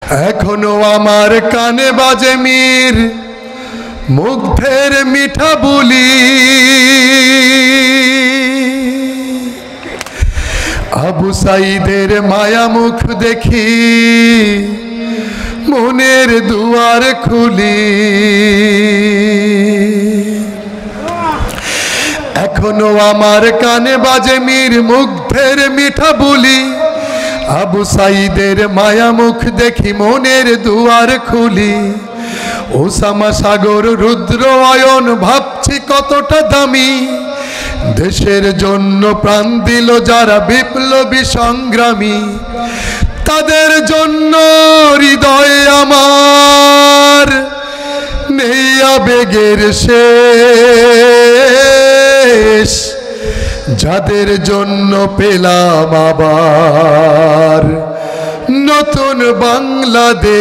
এখনো আমার কানে বাজে মীর মুগ্ধের মিঠা বুলি, আবু সাইদের মায়া মুখ দেখি মনের দুয়ার খুলি। এখনো আমার কানে বাজে মীর মুগ্ধের মিঠা বুলি, আবু সাইদের মায়া মুখ দেখি মনের দুয়ার খুলি। ওসামা সাগর রুদ্র অয়ন ভাবছি কতটা দামি, দেশের জন্য প্রাণ দিল যারা বিপ্লবী সংগ্রামী। তাদের জন্য হৃদয়ে আমার নেই আবেগের শেষ, যাদের জন্য পেলাম আবার নতুন বাংলাদেশ,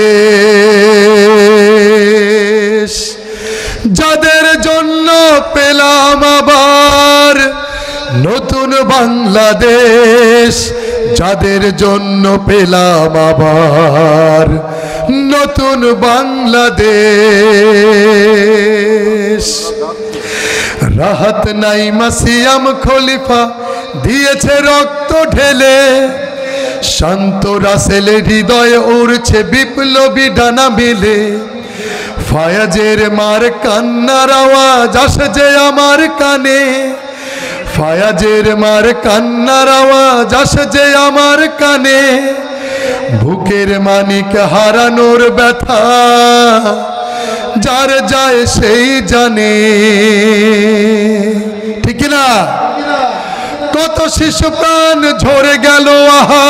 যাদের জন্য পেলাম আবার নতুন বাংলাদেশ, যাদের জন্য পেলাম আবার নতুন বাংলাদেশ। রাহাত নাইমা সিয়াম খলিফা দিয়েছে রক্ত ঢেলে, শান্ত রাসেলের হৃদয়ে উড়ছে বিপ্লবী ডানা মেলে। ফায়াজের মার কান্নার আওয়াজ আসে যে আমার কানে, ফায়াজের মার কান্নার আওয়াজ আসে যে আমার কানে। বুকের মানিক হারানোর ব্যথা যার যায় সেই জানে, ঠিক না? কত শিশু প্রাণ ঝরে গেল, আহা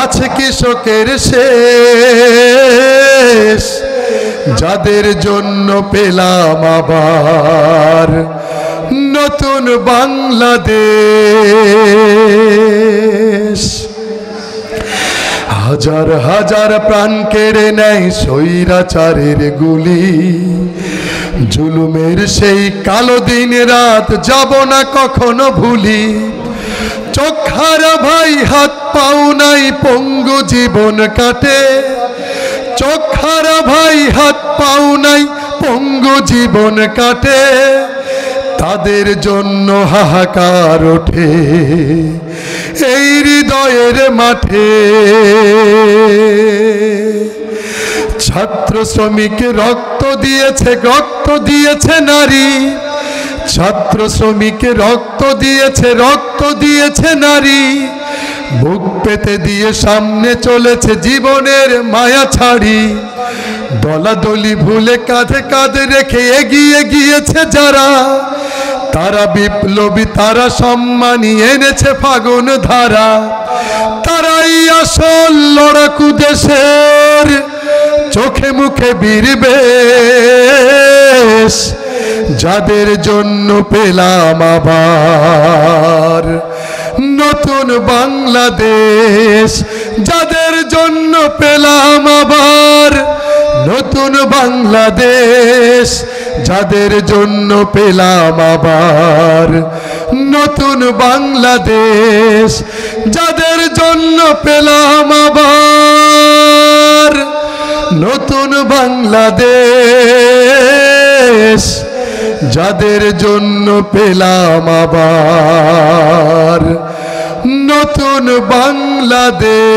আছে কৃষকের শেষ, যাদের জন্য পেলাম আবার নতুন বাংলাদেশ। হাজার হাজার প্রাণ কেড়ে নেয় স্বৈরাচারের গুলি, জুলুমের সেই কালো দিন রাত যাব না কখনো ভুলি। চোখারা ভাই হাত পাও নাই পঙ্গু জীবন কাটে, চোখারা ভাই হাত পাও নাই পঙ্গু জীবন কাটে। তাদের জন্য হাহাকার ওঠে এই হৃদয়ের মাঠে। ছাত্র শ্রমিক রক্ত দিয়েছে, রক্ত দিয়েছে নারী, ছাত্র শ্রমিক রক্ত দিয়েছে, রক্ত দিয়েছে নারী। বুক পেতে দিয়ে সামনে চলেছে জীবনের মায়া ছাড়ি, দলাদলি ভুলে কাঁধে কাঁধে রেখে এগিয়ে গিয়েছে যারা, তারা বিপ্লবী, তারা সম্মানী এনেছে ফাগুন ধারা। তারাই আসল লড়াকু দেশের, চোখে মুখে বীর বেশ, যাদের জন্য পেলাম আবার নতুন বাংলাদেশ, যাদের জন্য পেলাম আবার নতুন বাংলাদেশ, যাদের জন্য পেলাম আবার নতুন বাংলাদেশ, যাদের জন্য পেলাম আবার নতুন বাংলাদেশ, যাদের জন্য পেলাম আবার নতুন বাংলাদেশ।